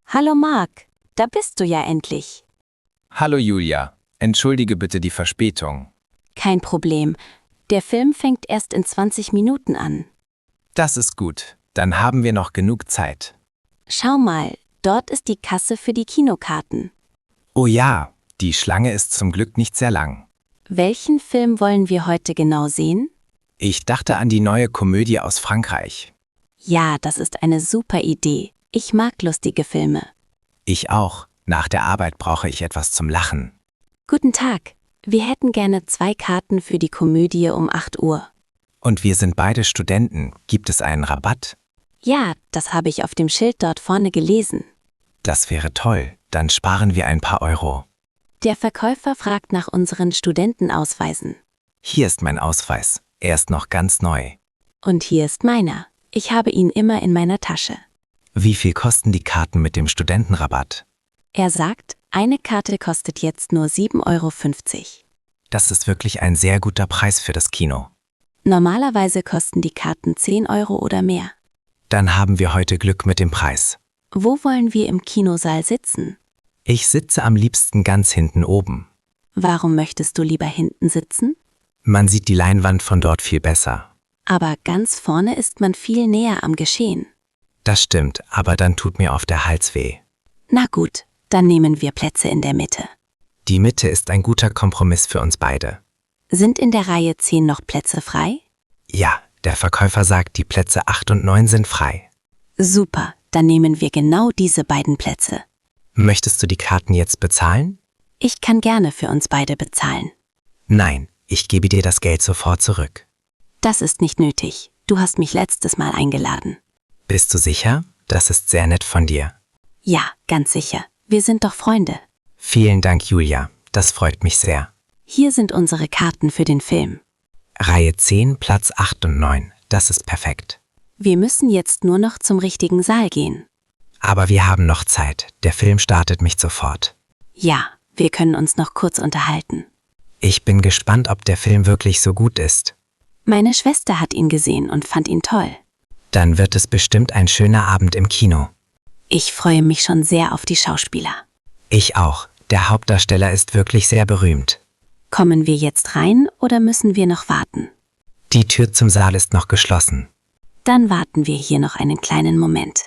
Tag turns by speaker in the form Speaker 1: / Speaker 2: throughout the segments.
Speaker 1: Hallo Marc, da bist du ja endlich.
Speaker 2: Hallo Julia, entschuldige bitte die Verspätung.
Speaker 1: Kein Problem. Der Film fängt erst in 20 Minuten an.
Speaker 2: Das ist gut, dann haben wir noch genug Zeit.
Speaker 1: Schau mal, dort ist die Kasse für die Kinokarten.
Speaker 2: Oh ja, die Schlange ist zum Glück nicht sehr lang.
Speaker 1: Welchen Film wollen wir heute genau sehen?
Speaker 2: Ich dachte an die neue Komödie aus Frankreich.
Speaker 1: Ja, das ist eine super Idee. Ich mag lustige Filme.
Speaker 2: Ich auch. Nach der Arbeit brauche ich etwas zum Lachen.
Speaker 1: Guten Tag. Wir hätten gerne 2 Karten für die Komödie um 8 Uhr.
Speaker 2: Und wir sind beide Studenten. Gibt es einen Rabatt?
Speaker 1: Ja, das habe ich auf dem Schild dort vorne gelesen.
Speaker 2: Das wäre toll. Dann sparen wir ein paar Euro.
Speaker 1: Der Verkäufer fragt nach unseren Studentenausweisen.
Speaker 2: Hier ist mein Ausweis. Er ist noch ganz neu.
Speaker 1: Und hier ist meiner. Ich habe ihn immer in meiner Tasche.
Speaker 2: Wie viel kosten die Karten mit dem Studentenrabatt?
Speaker 1: Er sagt, eine Karte kostet jetzt nur 7,50 €.
Speaker 2: Das ist wirklich ein sehr guter Preis für das Kino.
Speaker 1: Normalerweise kosten die Karten 10 € oder mehr.
Speaker 2: Dann haben wir heute Glück mit dem Preis.
Speaker 1: Wo wollen wir im Kinosaal sitzen?
Speaker 2: Ich sitze am liebsten ganz hinten oben.
Speaker 1: Warum möchtest du lieber hinten sitzen?
Speaker 2: Man sieht die Leinwand von dort viel besser.
Speaker 1: Aber ganz vorne ist man viel näher am Geschehen.
Speaker 2: Das stimmt, aber dann tut mir oft der Hals weh.
Speaker 1: Na gut, dann nehmen wir Plätze in der Mitte.
Speaker 2: Die Mitte ist ein guter Kompromiss für uns beide.
Speaker 1: Sind in der Reihe 10 noch Plätze frei?
Speaker 2: Ja, der Verkäufer sagt, die Plätze 8 und 9 sind frei.
Speaker 1: Super, dann nehmen wir genau diese beiden Plätze.
Speaker 2: Möchtest du die Karten jetzt bezahlen?
Speaker 1: Ich kann gerne für uns beide bezahlen.
Speaker 2: Nein, ich gebe dir das Geld sofort zurück.
Speaker 1: Das ist nicht nötig. Du hast mich letztes Mal eingeladen.
Speaker 2: Bist du sicher? Das ist sehr nett von dir.
Speaker 1: Ja, ganz sicher. Wir sind doch Freunde.
Speaker 2: Vielen Dank, Julia. Das freut mich sehr.
Speaker 1: Hier sind unsere Karten für den Film.
Speaker 2: Reihe 10, Platz 8 und 9. Das ist perfekt.
Speaker 1: Wir müssen jetzt nur noch zum richtigen Saal gehen.
Speaker 2: Aber wir haben noch Zeit. Der Film startet mich sofort.
Speaker 1: Ja, wir können uns noch kurz unterhalten.
Speaker 2: Ich bin gespannt, ob der Film wirklich so gut ist.
Speaker 1: Meine Schwester hat ihn gesehen und fand ihn toll.
Speaker 2: Dann wird es bestimmt ein schöner Abend im Kino.
Speaker 1: Ich freue mich schon sehr auf die Schauspieler.
Speaker 2: Ich auch. Der Hauptdarsteller ist wirklich sehr berühmt.
Speaker 1: Kommen wir jetzt rein oder müssen wir noch warten?
Speaker 2: Die Tür zum Saal ist noch geschlossen.
Speaker 1: Dann warten wir hier noch einen kleinen Moment.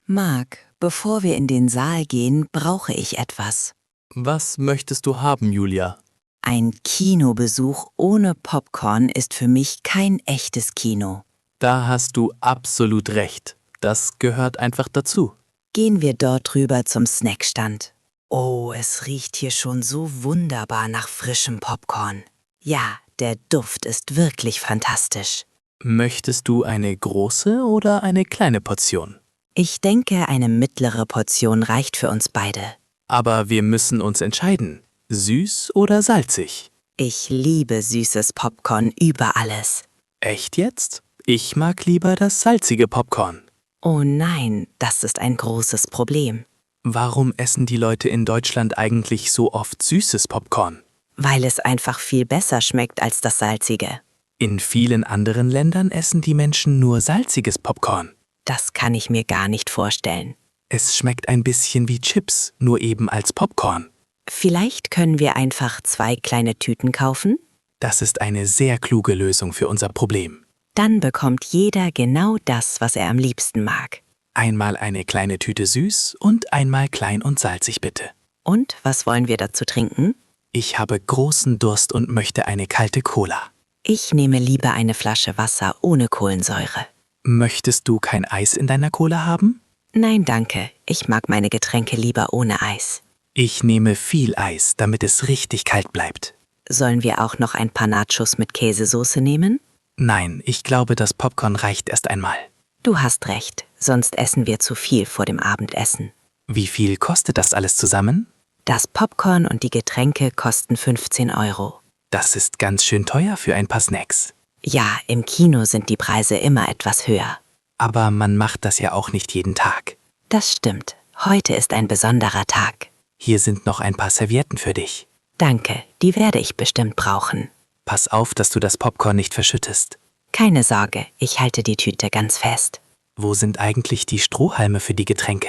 Speaker 3: Marc, bevor wir in den Saal gehen, brauche ich etwas.
Speaker 4: Was möchtest du haben, Julia?
Speaker 3: Ein Kinobesuch ohne Popcorn ist für mich kein echtes Kino.
Speaker 4: Da hast du absolut recht. Das gehört einfach dazu.
Speaker 3: Gehen wir dort rüber zum Snackstand. Oh, es riecht hier schon so wunderbar nach frischem Popcorn. Ja, der Duft ist wirklich fantastisch.
Speaker 4: Möchtest du eine große oder eine kleine Portion?
Speaker 3: Ich denke, eine mittlere Portion reicht für uns beide.
Speaker 4: Aber wir müssen uns entscheiden. Süß oder salzig?
Speaker 3: Ich liebe süßes Popcorn über alles.
Speaker 4: Echt jetzt? Ich mag lieber das salzige Popcorn.
Speaker 3: Oh nein, das ist ein großes Problem.
Speaker 4: Warum essen die Leute in Deutschland eigentlich so oft süßes Popcorn?
Speaker 3: Weil es einfach viel besser schmeckt als das salzige.
Speaker 4: In vielen anderen Ländern essen die Menschen nur salziges Popcorn.
Speaker 3: Das kann ich mir gar nicht vorstellen.
Speaker 4: Es schmeckt ein bisschen wie Chips, nur eben als Popcorn.
Speaker 3: Vielleicht können wir einfach 2 kleine Tüten kaufen?
Speaker 4: Das ist eine sehr kluge Lösung für unser Problem.
Speaker 3: Dann bekommt jeder genau das, was er am liebsten mag.
Speaker 4: Einmal eine kleine Tüte süß und einmal klein und salzig bitte.
Speaker 3: Und was wollen wir dazu trinken?
Speaker 4: Ich habe großen Durst und möchte eine kalte Cola.
Speaker 3: Ich nehme lieber eine Flasche Wasser ohne Kohlensäure.
Speaker 4: Möchtest du kein Eis in deiner Cola haben?
Speaker 3: Nein, danke. Ich mag meine Getränke lieber ohne Eis.
Speaker 4: Ich nehme viel Eis, damit es richtig kalt bleibt.
Speaker 3: Sollen wir auch noch ein paar Nachos mit Käsesoße nehmen?
Speaker 4: Nein, ich glaube, das Popcorn reicht erst einmal.
Speaker 3: Du hast recht, sonst essen wir zu viel vor dem Abendessen.
Speaker 4: Wie viel kostet das alles zusammen?
Speaker 3: Das Popcorn und die Getränke kosten 15 €.
Speaker 4: Das ist ganz schön teuer für ein paar Snacks.
Speaker 3: Ja, im Kino sind die Preise immer etwas höher.
Speaker 4: Aber man macht das ja auch nicht jeden Tag.
Speaker 3: Das stimmt. Heute ist ein besonderer Tag.
Speaker 4: Hier sind noch ein paar Servietten für dich.
Speaker 3: Danke, die werde ich bestimmt brauchen.
Speaker 4: Pass auf, dass du das Popcorn nicht verschüttest.
Speaker 3: Keine Sorge, ich halte die Tüte ganz fest.
Speaker 4: Wo sind eigentlich die Strohhalme für die Getränke?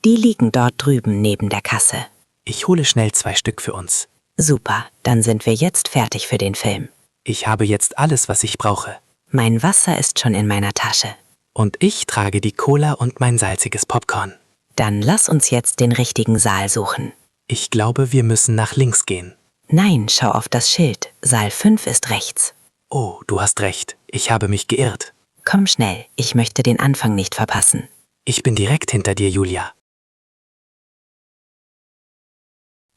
Speaker 3: Die liegen dort drüben neben der Kasse.
Speaker 4: Ich hole schnell 2 Stück für uns.
Speaker 3: Super, dann sind wir jetzt fertig für den Film.
Speaker 4: Ich habe jetzt alles, was ich brauche.
Speaker 3: Mein Wasser ist schon in meiner Tasche.
Speaker 4: Und ich trage die Cola und mein salziges Popcorn.
Speaker 3: Dann lass uns jetzt den richtigen Saal suchen.
Speaker 4: Ich glaube, wir müssen nach links gehen.
Speaker 3: Nein, schau auf das Schild. Saal 5 ist rechts.
Speaker 4: Oh, du hast recht. Ich habe mich geirrt.
Speaker 3: Komm schnell, ich möchte den Anfang nicht verpassen.
Speaker 4: Ich bin direkt hinter dir, Julia.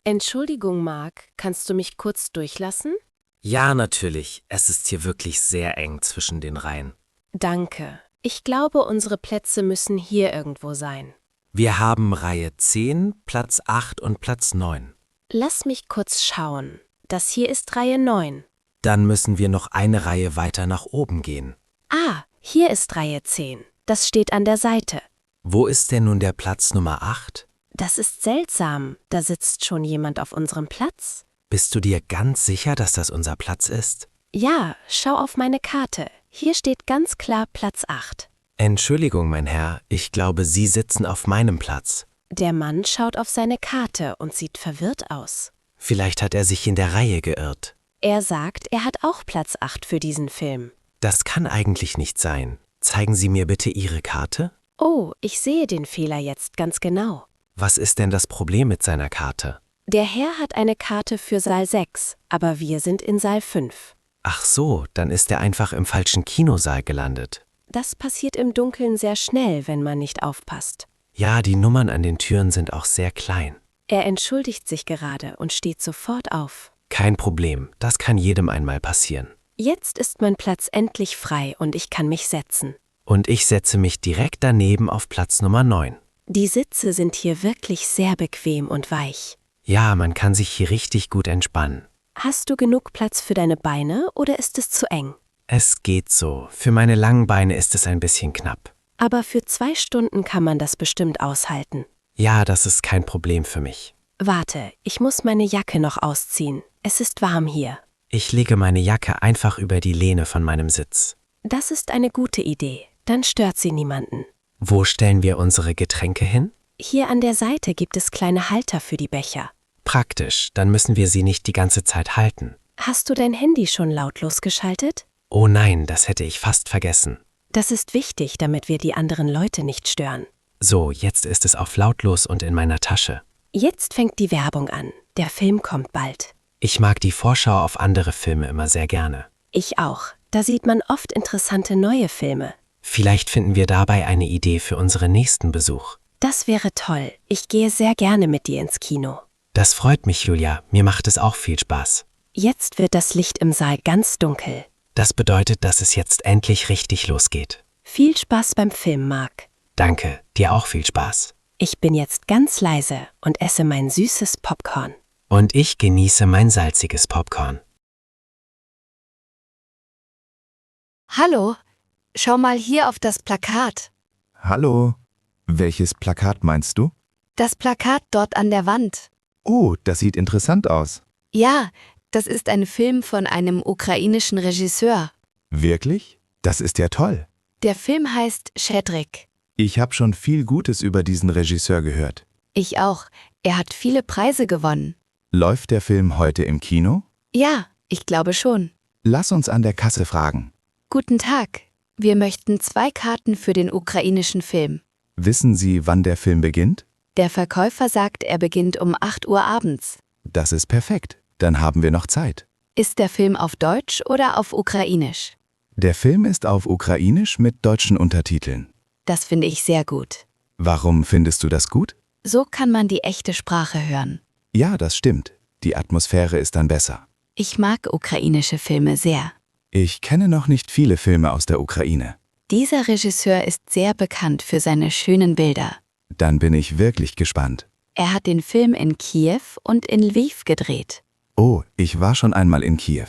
Speaker 1: Entschuldigung, Mark, kannst du mich kurz durchlassen?
Speaker 2: Ja, natürlich. Es ist hier wirklich sehr eng zwischen den Reihen.
Speaker 1: Danke. Ich glaube, unsere Plätze müssen hier irgendwo sein.
Speaker 2: Wir haben Reihe 10, Platz 8 und Platz 9.
Speaker 1: Lass mich kurz schauen. Das hier ist Reihe 9.
Speaker 2: Dann müssen wir noch eine Reihe weiter nach oben gehen.
Speaker 1: Ah, hier ist Reihe 10. Das steht an der Seite.
Speaker 2: Wo ist denn nun der Platz Nummer 8?
Speaker 1: Das ist seltsam. Da sitzt schon jemand auf unserem Platz.
Speaker 2: Bist du dir ganz sicher, dass das unser Platz ist?
Speaker 1: Ja, schau auf meine Karte. Hier steht ganz klar Platz 8.
Speaker 2: Entschuldigung, mein Herr, ich glaube, Sie sitzen auf meinem Platz.
Speaker 1: Der Mann schaut auf seine Karte und sieht verwirrt aus.
Speaker 2: Vielleicht hat er sich in der Reihe geirrt.
Speaker 1: Er sagt, er hat auch Platz 8 für diesen Film.
Speaker 2: Das kann eigentlich nicht sein. Zeigen Sie mir bitte Ihre Karte.
Speaker 1: Oh, ich sehe den Fehler jetzt ganz genau.
Speaker 2: Was ist denn das Problem mit seiner Karte?
Speaker 1: Der Herr hat eine Karte für Saal 6, aber wir sind in Saal 5.
Speaker 2: Ach so, dann ist er einfach im falschen Kinosaal gelandet.
Speaker 1: Das passiert im Dunkeln sehr schnell, wenn man nicht aufpasst.
Speaker 2: Ja, die Nummern an den Türen sind auch sehr klein.
Speaker 1: Er entschuldigt sich gerade und steht sofort auf.
Speaker 2: Kein Problem, das kann jedem einmal passieren.
Speaker 1: Jetzt ist mein Platz endlich frei und ich kann mich setzen.
Speaker 2: Und ich setze mich direkt daneben auf Platz Nummer 9.
Speaker 1: Die Sitze sind hier wirklich sehr bequem und weich.
Speaker 2: Ja, man kann sich hier richtig gut entspannen.
Speaker 1: Hast du genug Platz für deine Beine oder ist es zu eng?
Speaker 2: Es geht so. Für meine langen Beine ist es ein bisschen knapp.
Speaker 1: Aber für 2 Stunden kann man das bestimmt aushalten.
Speaker 2: Ja, das ist kein Problem für mich.
Speaker 1: Warte, ich muss meine Jacke noch ausziehen. Es ist warm hier.
Speaker 2: Ich lege meine Jacke einfach über die Lehne von meinem Sitz.
Speaker 1: Das ist eine gute Idee. Dann stört sie niemanden.
Speaker 2: Wo stellen wir unsere Getränke hin?
Speaker 1: Hier an der Seite gibt es kleine Halter für die Becher.
Speaker 2: Praktisch, dann müssen wir sie nicht die ganze Zeit halten.
Speaker 1: Hast du dein Handy schon lautlos geschaltet?
Speaker 2: Oh nein, das hätte ich fast vergessen.
Speaker 1: Das ist wichtig, damit wir die anderen Leute nicht stören.
Speaker 2: So, jetzt ist es auf lautlos und in meiner Tasche.
Speaker 1: Jetzt fängt die Werbung an. Der Film kommt bald.
Speaker 2: Ich mag die Vorschau auf andere Filme immer sehr gerne.
Speaker 1: Ich auch. Da sieht man oft interessante neue Filme.
Speaker 2: Vielleicht finden wir dabei eine Idee für unseren nächsten Besuch.
Speaker 1: Das wäre toll. Ich gehe sehr gerne mit dir ins Kino.
Speaker 2: Das freut mich, Julia. Mir macht es auch viel Spaß.
Speaker 1: Jetzt wird das Licht im Saal ganz dunkel.
Speaker 2: Das bedeutet, dass es jetzt endlich richtig losgeht.
Speaker 1: Viel Spaß beim Film, Mark.
Speaker 2: Danke, dir auch viel Spaß.
Speaker 1: Ich bin jetzt ganz leise und esse mein süßes Popcorn.
Speaker 2: Und ich genieße mein salziges Popcorn.
Speaker 5: Hallo, schau mal hier auf das Plakat.
Speaker 6: Hallo. Welches Plakat meinst du?
Speaker 5: Das Plakat dort an der Wand.
Speaker 6: Oh, das sieht interessant aus.
Speaker 5: Ja, das ist ein Film von einem ukrainischen Regisseur.
Speaker 6: Wirklich? Das ist ja toll.
Speaker 5: Der Film heißt Shedrick.
Speaker 6: Ich habe schon viel Gutes über diesen Regisseur gehört.
Speaker 5: Ich auch. Er hat viele Preise gewonnen.
Speaker 6: Läuft der Film heute im Kino?
Speaker 5: Ja, ich glaube schon.
Speaker 6: Lass uns an der Kasse fragen.
Speaker 5: Guten Tag. Wir möchten 2 Karten für den ukrainischen Film.
Speaker 6: Wissen Sie, wann der Film beginnt?
Speaker 5: Der Verkäufer sagt, er beginnt um 8 Uhr abends.
Speaker 6: Das ist perfekt. Dann haben wir noch Zeit.
Speaker 5: Ist der Film auf Deutsch oder auf Ukrainisch?
Speaker 6: Der Film ist auf Ukrainisch mit deutschen Untertiteln.
Speaker 5: Das finde ich sehr gut.
Speaker 6: Warum findest du das gut?
Speaker 5: So kann man die echte Sprache hören.
Speaker 6: Ja, das stimmt. Die Atmosphäre ist dann besser.
Speaker 5: Ich mag ukrainische Filme sehr.
Speaker 6: Ich kenne noch nicht viele Filme aus der Ukraine.
Speaker 5: Dieser Regisseur ist sehr bekannt für seine schönen Bilder.
Speaker 6: Dann bin ich wirklich gespannt.
Speaker 5: Er hat den Film in Kiew und in Lviv gedreht.
Speaker 6: Oh, ich war schon einmal in Kiew.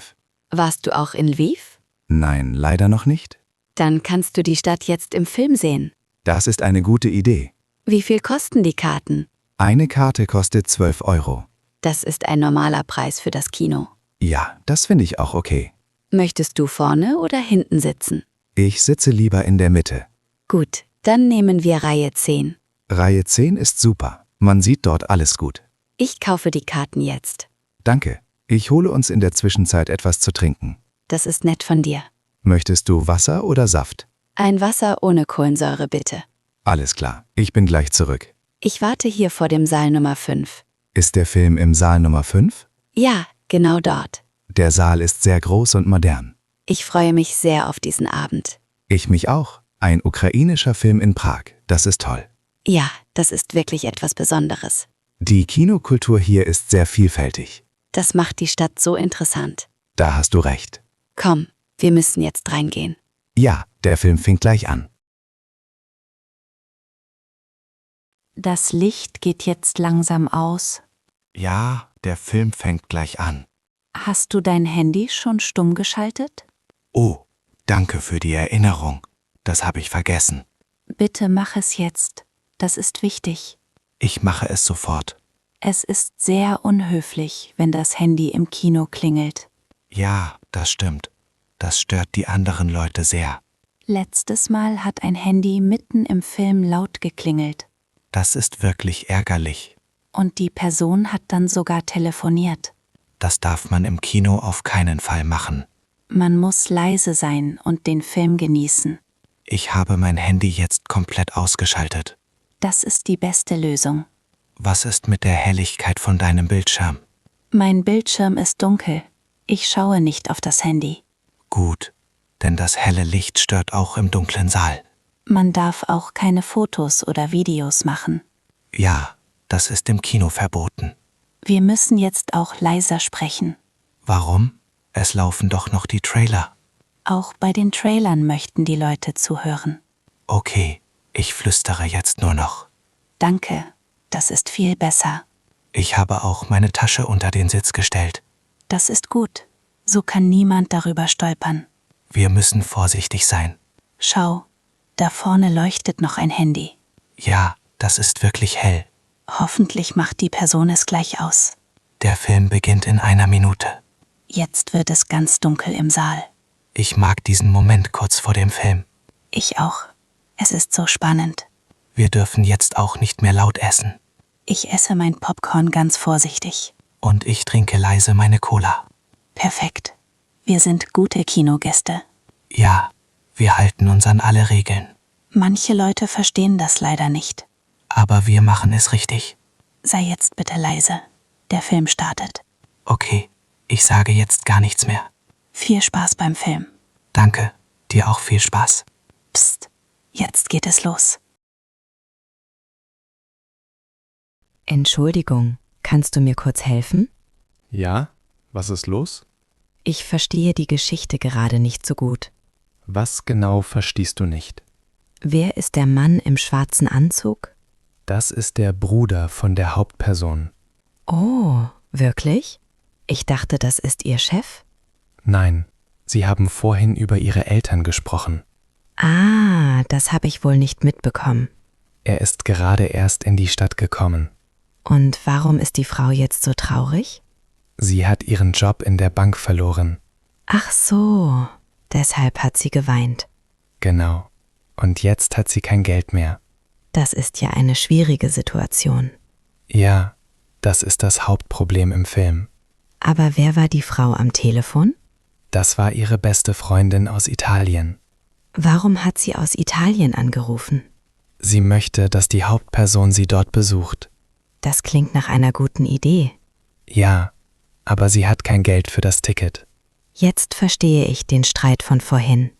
Speaker 5: Warst du auch in Lviv?
Speaker 6: Nein, leider noch nicht.
Speaker 5: Dann kannst du die Stadt jetzt im Film sehen.
Speaker 6: Das ist eine gute Idee.
Speaker 5: Wie viel kosten die Karten?
Speaker 6: Eine Karte kostet 12 Euro.
Speaker 5: Das ist ein normaler Preis für das Kino.
Speaker 6: Ja, das finde ich auch okay.
Speaker 5: Möchtest du vorne oder hinten sitzen?
Speaker 6: Ich sitze lieber in der Mitte.
Speaker 5: Gut, Dann nehmen wir Reihe 10.
Speaker 6: Reihe 10 ist super. Man sieht dort alles gut.
Speaker 5: Ich kaufe die Karten jetzt.
Speaker 6: Danke. Ich hole uns in der Zwischenzeit etwas zu trinken.
Speaker 5: Das ist nett von dir.
Speaker 6: Möchtest du Wasser oder Saft?
Speaker 5: Ein Wasser ohne Kohlensäure, bitte.
Speaker 6: Alles klar. Ich bin gleich zurück.
Speaker 5: Ich warte hier vor dem Saal Nummer 5.
Speaker 6: Ist der Film im Saal Nummer 5?
Speaker 5: Ja, genau dort.
Speaker 6: Der Saal ist sehr groß und modern.
Speaker 5: Ich freue mich sehr auf diesen Abend.
Speaker 6: Ich mich auch. Ein ukrainischer Film in Prag. Das ist toll.
Speaker 5: Ja, das ist wirklich etwas Besonderes.
Speaker 6: Die Kinokultur hier ist sehr vielfältig.
Speaker 5: Das macht die Stadt so interessant.
Speaker 6: Da hast du recht.
Speaker 5: Komm, wir müssen jetzt reingehen.
Speaker 6: Ja, der Film fängt gleich an.
Speaker 1: Das Licht geht jetzt langsam aus.
Speaker 6: Ja, der Film fängt gleich an.
Speaker 1: Hast du dein Handy schon stumm geschaltet?
Speaker 6: Oh, danke für die Erinnerung. Das habe ich vergessen.
Speaker 1: Bitte mach es jetzt. Das ist wichtig.
Speaker 6: Ich mache es sofort.
Speaker 1: Es ist sehr unhöflich, wenn das Handy im Kino klingelt.
Speaker 6: Ja, das stimmt. Das stört die anderen Leute sehr.
Speaker 1: Letztes Mal hat ein Handy mitten im Film laut geklingelt.
Speaker 6: Das ist wirklich ärgerlich.
Speaker 1: Und die Person hat dann sogar telefoniert.
Speaker 6: Das darf man im Kino auf keinen Fall machen.
Speaker 1: Man muss leise sein und den Film genießen.
Speaker 6: Ich habe mein Handy jetzt komplett ausgeschaltet.
Speaker 1: Das ist die beste Lösung.
Speaker 6: Was ist mit der Helligkeit von deinem Bildschirm?
Speaker 1: Mein Bildschirm ist dunkel. Ich schaue nicht auf das Handy.
Speaker 6: Gut, denn das helle Licht stört auch im dunklen Saal.
Speaker 1: Man darf auch keine Fotos oder Videos machen.
Speaker 6: Ja, das ist im Kino verboten.
Speaker 1: Wir müssen jetzt auch leiser sprechen.
Speaker 6: Warum? Es laufen doch noch die Trailer.
Speaker 1: Auch bei den Trailern möchten die Leute zuhören.
Speaker 6: Okay, ich flüstere jetzt nur noch.
Speaker 1: Danke, das ist viel besser.
Speaker 6: Ich habe auch meine Tasche unter den Sitz gestellt.
Speaker 1: Das ist gut. So kann niemand darüber stolpern.
Speaker 6: Wir müssen vorsichtig sein.
Speaker 1: Schau, da vorne leuchtet noch ein Handy.
Speaker 6: Ja, das ist wirklich hell.
Speaker 1: Hoffentlich macht die Person es gleich aus.
Speaker 6: Der Film beginnt in 1 Minute.
Speaker 1: Jetzt wird es ganz dunkel im Saal.
Speaker 6: Ich mag diesen Moment kurz vor dem Film.
Speaker 1: Ich auch. Es ist so spannend.
Speaker 6: Wir dürfen jetzt auch nicht mehr laut essen.
Speaker 1: Ich esse mein Popcorn ganz vorsichtig.
Speaker 6: Und ich trinke leise meine Cola.
Speaker 1: Perfekt. Wir sind gute Kinogäste.
Speaker 6: Ja, wir halten uns an alle Regeln.
Speaker 1: Manche Leute verstehen das leider nicht.
Speaker 6: Aber wir machen es richtig.
Speaker 1: Sei jetzt bitte leise. Der Film startet.
Speaker 6: Okay, ich sage jetzt gar nichts mehr.
Speaker 1: Viel Spaß beim Film.
Speaker 6: Danke, dir auch viel Spaß.
Speaker 1: Psst, jetzt geht es los.
Speaker 7: Entschuldigung, kannst du mir kurz helfen?
Speaker 8: Ja? Was ist los?
Speaker 7: Ich verstehe die Geschichte gerade nicht so gut.
Speaker 8: Was genau verstehst du nicht?
Speaker 7: Wer ist der Mann im schwarzen Anzug?
Speaker 8: Das ist der Bruder von der Hauptperson.
Speaker 7: Oh, wirklich? Ich dachte, das ist Ihr Chef?
Speaker 8: Nein, Sie haben vorhin über Ihre Eltern gesprochen.
Speaker 7: Ah, das habe ich wohl nicht mitbekommen.
Speaker 8: Er ist gerade erst in die Stadt gekommen.
Speaker 7: Und warum ist die Frau jetzt so traurig?
Speaker 8: Sie hat ihren Job in der Bank verloren.
Speaker 7: Ach so, deshalb hat sie geweint.
Speaker 8: Genau. Und jetzt hat sie kein Geld mehr.
Speaker 7: Das ist ja eine schwierige Situation.
Speaker 8: Ja, das ist das Hauptproblem im Film.
Speaker 7: Aber wer war die Frau am Telefon?
Speaker 8: Das war ihre beste Freundin aus Italien.
Speaker 7: Warum hat sie aus Italien angerufen?
Speaker 8: Sie möchte, dass die Hauptperson sie dort besucht.
Speaker 7: Das klingt nach einer guten Idee.
Speaker 8: Ja, aber sie hat kein Geld für das Ticket.
Speaker 7: Jetzt verstehe ich den Streit von vorhin.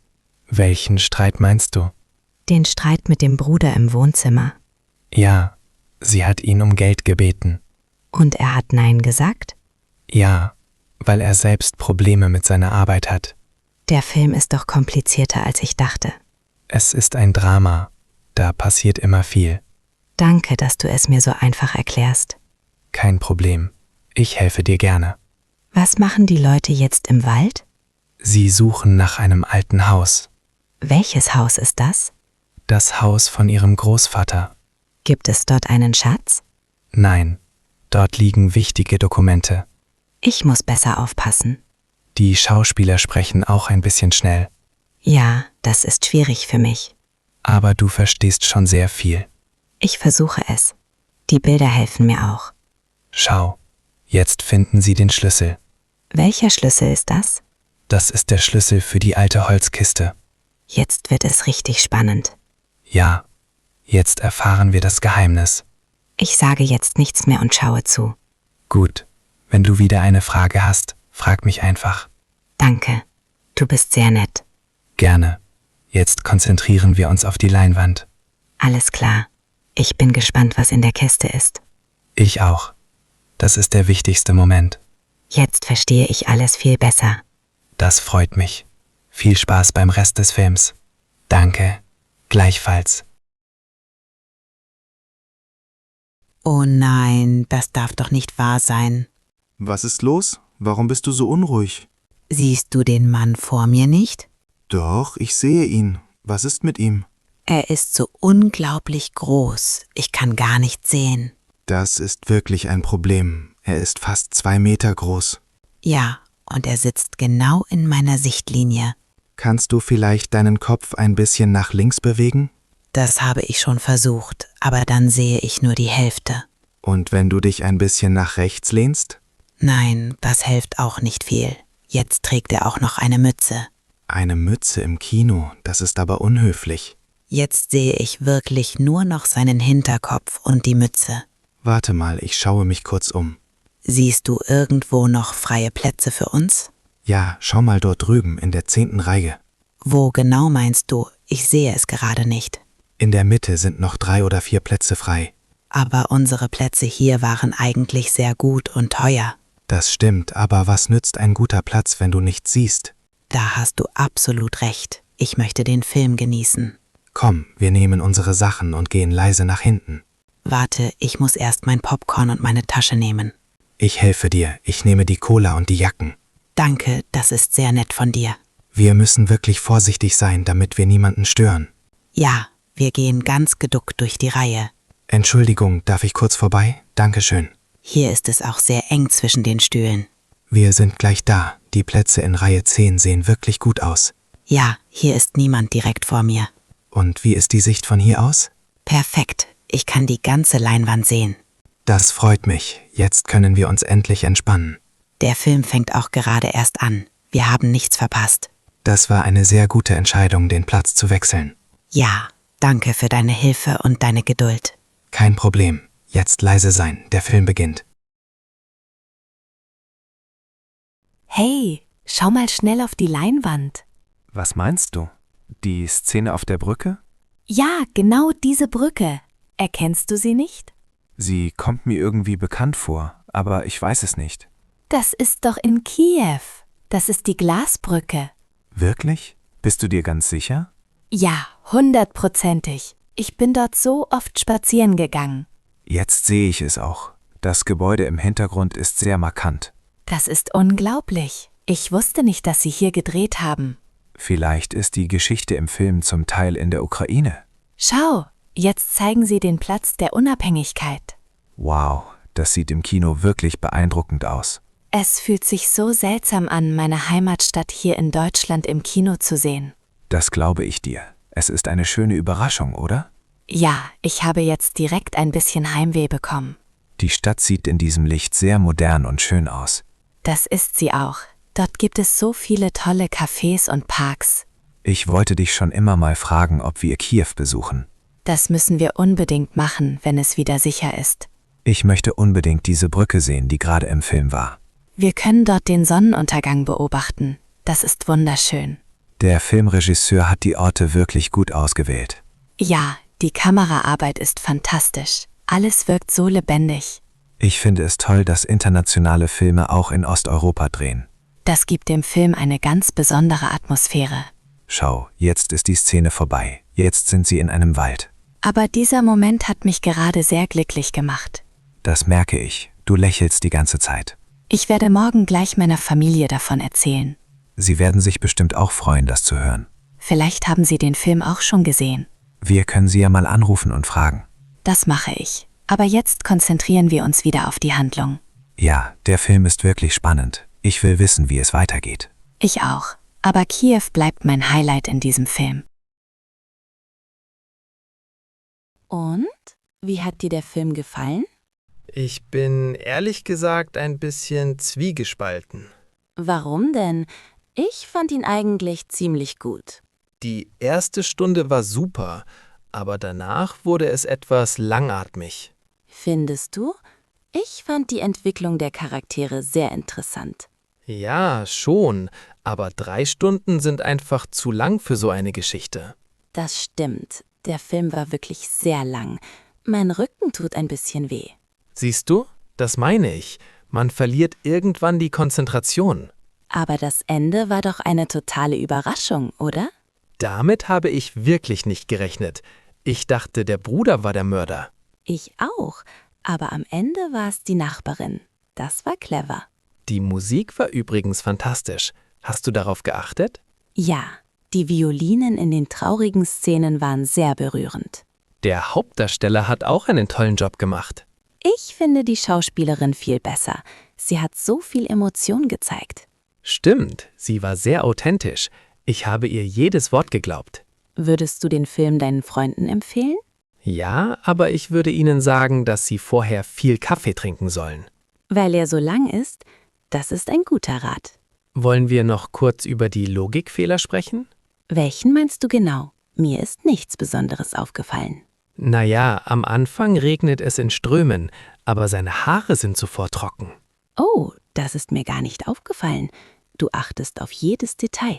Speaker 8: Welchen Streit meinst du?
Speaker 7: Den Streit mit dem Bruder im Wohnzimmer.
Speaker 8: Ja, sie hat ihn um Geld gebeten.
Speaker 7: Und er hat Nein gesagt?
Speaker 8: Ja, weil er selbst Probleme mit seiner Arbeit hat.
Speaker 7: Der Film ist doch komplizierter, als ich dachte.
Speaker 8: Es ist ein Drama. Da passiert immer viel.
Speaker 7: Danke, dass du es mir so einfach erklärst.
Speaker 8: Kein Problem. Ich helfe dir gerne.
Speaker 7: Was machen die Leute jetzt im Wald?
Speaker 8: Sie suchen nach einem alten Haus.
Speaker 7: Welches Haus ist das?
Speaker 8: Das Haus von ihrem Großvater.
Speaker 7: Gibt es dort einen Schatz?
Speaker 8: Nein, dort liegen wichtige Dokumente.
Speaker 7: Ich muss besser aufpassen.
Speaker 8: Die Schauspieler sprechen auch ein bisschen schnell.
Speaker 7: Ja, das ist schwierig für mich.
Speaker 8: Aber du verstehst schon sehr viel.
Speaker 7: Ich versuche es. Die Bilder helfen mir auch.
Speaker 8: Schau, jetzt finden Sie den Schlüssel.
Speaker 7: Welcher Schlüssel ist das?
Speaker 8: Das ist der Schlüssel für die alte Holzkiste.
Speaker 7: Jetzt wird es richtig spannend.
Speaker 8: Ja, jetzt erfahren wir das Geheimnis.
Speaker 7: Ich sage jetzt nichts mehr und schaue zu.
Speaker 8: Gut, wenn du wieder eine Frage hast, frag mich einfach.
Speaker 7: Danke. Du bist sehr nett.
Speaker 8: Gerne. Jetzt konzentrieren wir uns auf die Leinwand.
Speaker 7: Alles klar. Ich bin gespannt, was in der Kiste ist.
Speaker 8: Ich auch. Das ist der wichtigste Moment.
Speaker 7: Jetzt verstehe ich alles viel besser.
Speaker 8: Das freut mich. Viel Spaß beim Rest des Films. Danke. Gleichfalls.
Speaker 3: Oh nein, das darf doch nicht wahr sein.
Speaker 6: Was ist los? Warum bist du so unruhig?
Speaker 3: Siehst du den Mann vor mir nicht?
Speaker 6: Doch, ich sehe ihn. Was ist mit ihm?
Speaker 3: Er ist so unglaublich groß. Ich kann gar nicht sehen.
Speaker 6: Das ist wirklich ein Problem. Er ist fast 2 Meter groß.
Speaker 3: Ja, und er sitzt genau in meiner Sichtlinie.
Speaker 6: Kannst du vielleicht deinen Kopf ein bisschen nach links bewegen?
Speaker 3: Das habe ich schon versucht, aber dann sehe ich nur die Hälfte.
Speaker 6: Und wenn du dich ein bisschen nach rechts lehnst?
Speaker 3: Nein, das hilft auch nicht viel. Jetzt trägt er auch noch eine Mütze.
Speaker 6: Eine Mütze im Kino, das ist aber unhöflich.
Speaker 3: Jetzt sehe ich wirklich nur noch seinen Hinterkopf und die Mütze.
Speaker 6: Warte mal, ich schaue mich kurz um.
Speaker 3: Siehst du irgendwo noch freie Plätze für uns?
Speaker 6: Ja, schau mal dort drüben in der 10. Reihe.
Speaker 3: Wo genau meinst du? Ich sehe es gerade nicht.
Speaker 6: In der Mitte sind noch 3 oder 4 Plätze frei.
Speaker 3: Aber unsere Plätze hier waren eigentlich sehr gut und teuer.
Speaker 6: Das stimmt, aber was nützt ein guter Platz, wenn du nichts siehst?
Speaker 3: Da hast du absolut recht. Ich möchte den Film genießen.
Speaker 6: Komm, wir nehmen unsere Sachen und gehen leise nach hinten.
Speaker 3: Warte, ich muss erst mein Popcorn und meine Tasche nehmen.
Speaker 6: Ich helfe dir, ich nehme die Cola und die Jacken.
Speaker 3: Danke, das ist sehr nett von dir.
Speaker 6: Wir müssen wirklich vorsichtig sein, damit wir niemanden stören.
Speaker 3: Ja, wir gehen ganz geduckt durch die Reihe.
Speaker 6: Entschuldigung, darf ich kurz vorbei? Dankeschön.
Speaker 3: Hier ist es auch sehr eng zwischen den Stühlen.
Speaker 6: Wir sind gleich da. Die Plätze in Reihe 10 sehen wirklich gut aus.
Speaker 3: Ja, hier ist niemand direkt vor mir.
Speaker 6: Und wie ist die Sicht von hier aus?
Speaker 3: Perfekt, ich kann die ganze Leinwand sehen.
Speaker 6: Das freut mich. Jetzt können wir uns endlich entspannen.
Speaker 3: Der Film fängt auch gerade erst an. Wir haben nichts verpasst.
Speaker 6: Das war eine sehr gute Entscheidung, den Platz zu wechseln.
Speaker 3: Ja, danke für deine Hilfe und deine Geduld.
Speaker 6: Kein Problem. Jetzt leise sein, der Film beginnt.
Speaker 1: Hey, schau mal schnell auf die Leinwand.
Speaker 8: Was meinst du? Die Szene auf der Brücke?
Speaker 1: Ja, genau diese Brücke. Erkennst du sie nicht?
Speaker 8: Sie kommt mir irgendwie bekannt vor, aber ich weiß es nicht.
Speaker 1: Das ist doch in Kiew. Das ist die Glasbrücke.
Speaker 8: Wirklich? Bist du dir ganz sicher?
Speaker 1: Ja, 100%. Ich bin dort so oft spazieren gegangen.
Speaker 8: Jetzt sehe ich es auch. Das Gebäude im Hintergrund ist sehr markant.
Speaker 1: Das ist unglaublich. Ich wusste nicht, dass sie hier gedreht haben.
Speaker 8: Vielleicht ist die Geschichte im Film zum Teil in der Ukraine.
Speaker 1: Schau, jetzt zeigen sie den Platz der Unabhängigkeit.
Speaker 8: Wow, das sieht im Kino wirklich beeindruckend aus.
Speaker 1: Es fühlt sich so seltsam an, meine Heimatstadt hier in Deutschland im Kino zu sehen.
Speaker 8: Das glaube ich dir. Es ist eine schöne Überraschung, oder?
Speaker 1: Ja, ich habe jetzt direkt ein bisschen Heimweh bekommen.
Speaker 8: Die Stadt sieht in diesem Licht sehr modern und schön aus.
Speaker 1: Das ist sie auch. Dort gibt es so viele tolle Cafés und Parks.
Speaker 8: Ich wollte dich schon immer mal fragen, ob wir Kiew besuchen.
Speaker 1: Das müssen wir unbedingt machen, wenn es wieder sicher ist.
Speaker 8: Ich möchte unbedingt diese Brücke sehen, die gerade im Film war.
Speaker 1: Wir können dort den Sonnenuntergang beobachten. Das ist wunderschön.
Speaker 8: Der Filmregisseur hat die Orte wirklich gut ausgewählt.
Speaker 1: Ja, die Kameraarbeit ist fantastisch. Alles wirkt so lebendig.
Speaker 8: Ich finde es toll, dass internationale Filme auch in Osteuropa drehen.
Speaker 1: Das gibt dem Film eine ganz besondere Atmosphäre.
Speaker 8: Schau, jetzt ist die Szene vorbei. Jetzt sind sie in einem Wald.
Speaker 1: Aber dieser Moment hat mich gerade sehr glücklich gemacht.
Speaker 8: Das merke ich. Du lächelst die ganze Zeit.
Speaker 1: Ich werde morgen gleich meiner Familie davon erzählen.
Speaker 8: Sie werden sich bestimmt auch freuen, das zu hören.
Speaker 1: Vielleicht haben sie den Film auch schon gesehen.
Speaker 8: Wir können sie ja mal anrufen und fragen.
Speaker 1: Das mache ich. Aber jetzt konzentrieren wir uns wieder auf die Handlung.
Speaker 8: Ja, der Film ist wirklich spannend. Ich will wissen, wie es weitergeht.
Speaker 1: Ich auch. Aber Kiew bleibt mein Highlight in diesem Film.
Speaker 3: Und? Wie hat dir der Film gefallen?
Speaker 9: Ich bin ehrlich gesagt ein bisschen zwiegespalten.
Speaker 3: Warum denn? Ich fand ihn eigentlich ziemlich gut.
Speaker 9: Die erste Stunde war super, aber danach wurde es etwas langatmig.
Speaker 3: Findest du? Ich fand die Entwicklung der Charaktere sehr interessant.
Speaker 9: Ja, schon, aber 3 Stunden sind einfach zu lang für so eine Geschichte.
Speaker 3: Das stimmt. Der Film war wirklich sehr lang. Mein Rücken tut ein bisschen weh.
Speaker 9: Siehst du? Das meine ich. Man verliert irgendwann die Konzentration.
Speaker 3: Aber das Ende war doch eine totale Überraschung, oder?
Speaker 9: Damit habe ich wirklich nicht gerechnet. Ich dachte, der Bruder war der Mörder.
Speaker 3: Ich auch. Aber am Ende war es die Nachbarin. Das war clever.
Speaker 9: Die Musik war übrigens fantastisch. Hast du darauf geachtet?
Speaker 3: Ja, die Violinen in den traurigen Szenen waren sehr berührend.
Speaker 9: Der Hauptdarsteller hat auch einen tollen Job gemacht.
Speaker 3: Ich finde die Schauspielerin viel besser. Sie hat so viel Emotion gezeigt.
Speaker 9: Stimmt, sie war sehr authentisch. Ich habe ihr jedes Wort geglaubt.
Speaker 3: Würdest du den Film deinen Freunden empfehlen?
Speaker 9: Ja, aber ich würde ihnen sagen, dass sie vorher viel Kaffee trinken sollen.
Speaker 3: Weil er so lang ist, das ist ein guter Rat.
Speaker 9: Wollen wir noch kurz über die Logikfehler sprechen?
Speaker 3: Welchen meinst du genau? Mir ist nichts Besonderes aufgefallen.
Speaker 9: Naja, am Anfang regnet es in Strömen, aber seine Haare sind sofort trocken.
Speaker 3: Oh, das ist mir gar nicht aufgefallen. Du achtest auf jedes Detail.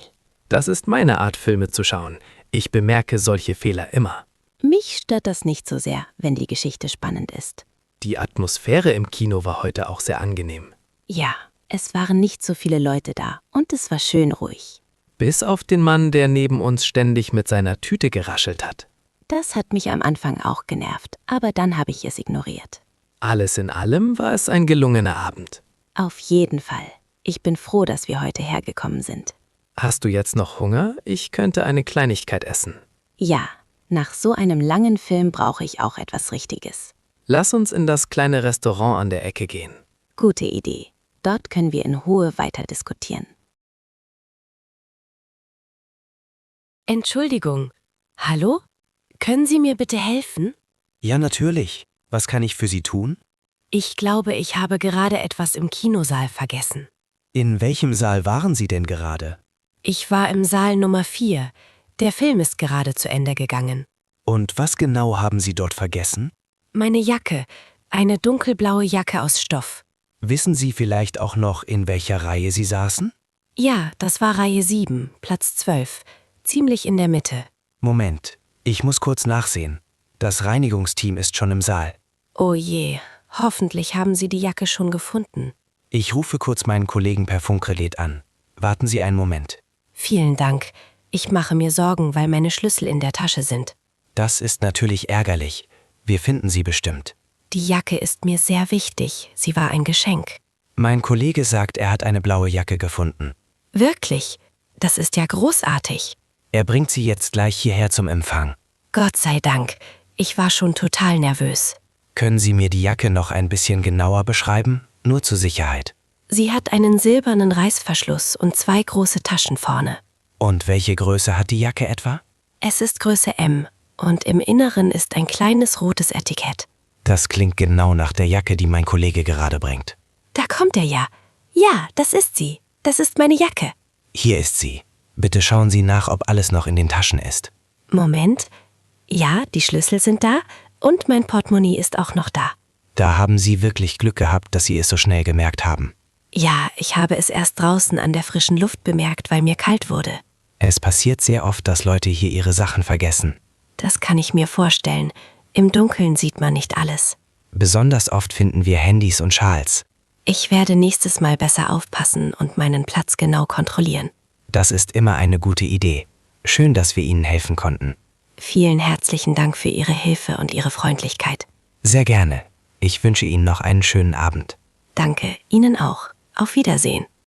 Speaker 9: Das ist meine Art, Filme zu schauen. Ich bemerke solche Fehler immer.
Speaker 3: Mich stört das nicht so sehr, wenn die Geschichte spannend ist.
Speaker 9: Die Atmosphäre im Kino war heute auch sehr angenehm.
Speaker 3: Ja, es waren nicht so viele Leute da und es war schön ruhig.
Speaker 9: Bis auf den Mann, der neben uns ständig mit seiner Tüte geraschelt hat.
Speaker 3: Das hat mich am Anfang auch genervt, aber dann habe ich es ignoriert.
Speaker 9: Alles in allem war es ein gelungener Abend.
Speaker 3: Auf jeden Fall. Ich bin froh, dass wir heute hergekommen sind.
Speaker 9: Hast du jetzt noch Hunger? Ich könnte eine Kleinigkeit essen.
Speaker 3: Ja, nach so einem langen Film brauche ich auch etwas Richtiges.
Speaker 9: Lass uns in das kleine Restaurant an der Ecke gehen.
Speaker 3: Gute Idee. Dort können wir in Ruhe weiter diskutieren.
Speaker 1: Entschuldigung. Hallo? Können Sie mir bitte helfen?
Speaker 6: Ja, natürlich. Was kann ich für Sie tun?
Speaker 1: Ich glaube, ich habe gerade etwas im Kinosaal vergessen.
Speaker 6: In welchem Saal waren Sie denn gerade?
Speaker 1: Ich war im Saal Nummer 4. Der Film ist gerade zu Ende gegangen.
Speaker 6: Und was genau haben Sie dort vergessen?
Speaker 1: Meine Jacke. Eine dunkelblaue Jacke aus Stoff.
Speaker 6: Wissen Sie vielleicht auch noch, in welcher Reihe Sie saßen?
Speaker 1: Ja, das war Reihe 7, Platz 12. Ziemlich in der Mitte.
Speaker 6: Moment, ich muss kurz nachsehen. Das Reinigungsteam ist schon im Saal.
Speaker 1: Oh je, hoffentlich haben Sie die Jacke schon gefunden.
Speaker 6: Ich rufe kurz meinen Kollegen per Funkgerät an. Warten Sie einen Moment.
Speaker 1: Vielen Dank. Ich mache mir Sorgen, weil meine Schlüssel in der Tasche sind.
Speaker 6: Das ist natürlich ärgerlich. Wir finden sie bestimmt.
Speaker 1: Die Jacke ist mir sehr wichtig. Sie war ein Geschenk.
Speaker 6: Mein Kollege sagt, er hat eine blaue Jacke gefunden.
Speaker 1: Wirklich? Das ist ja großartig.
Speaker 6: Er bringt sie jetzt gleich hierher zum Empfang.
Speaker 1: Gott sei Dank. Ich war schon total nervös.
Speaker 6: Können Sie mir die Jacke noch ein bisschen genauer beschreiben? Nur zur Sicherheit.
Speaker 1: Sie hat einen silbernen Reißverschluss und 2 große Taschen vorne.
Speaker 6: Und welche Größe hat die Jacke etwa?
Speaker 1: Es ist Größe M und im Inneren ist ein kleines rotes Etikett.
Speaker 6: Das klingt genau nach der Jacke, die mein Kollege gerade bringt.
Speaker 1: Da kommt er ja. Ja, das ist sie. Das ist meine Jacke.
Speaker 6: Hier ist sie. Bitte schauen Sie nach, ob alles noch in den Taschen ist.
Speaker 1: Moment. Ja, die Schlüssel sind da und mein Portemonnaie ist auch noch da.
Speaker 6: Da haben Sie wirklich Glück gehabt, dass Sie es so schnell gemerkt haben.
Speaker 1: Ja, ich habe es erst draußen an der frischen Luft bemerkt, weil mir kalt wurde.
Speaker 6: Es passiert sehr oft, dass Leute hier ihre Sachen vergessen.
Speaker 1: Das kann ich mir vorstellen. Im Dunkeln sieht man nicht alles.
Speaker 6: Besonders oft finden wir Handys und Schals.
Speaker 1: Ich werde nächstes Mal besser aufpassen und meinen Platz genau kontrollieren.
Speaker 6: Das ist immer eine gute Idee. Schön, dass wir Ihnen helfen konnten.
Speaker 1: Vielen herzlichen Dank für Ihre Hilfe und Ihre Freundlichkeit.
Speaker 6: Sehr gerne. Ich wünsche Ihnen noch einen schönen Abend.
Speaker 1: Danke, Ihnen auch. Auf Wiedersehen.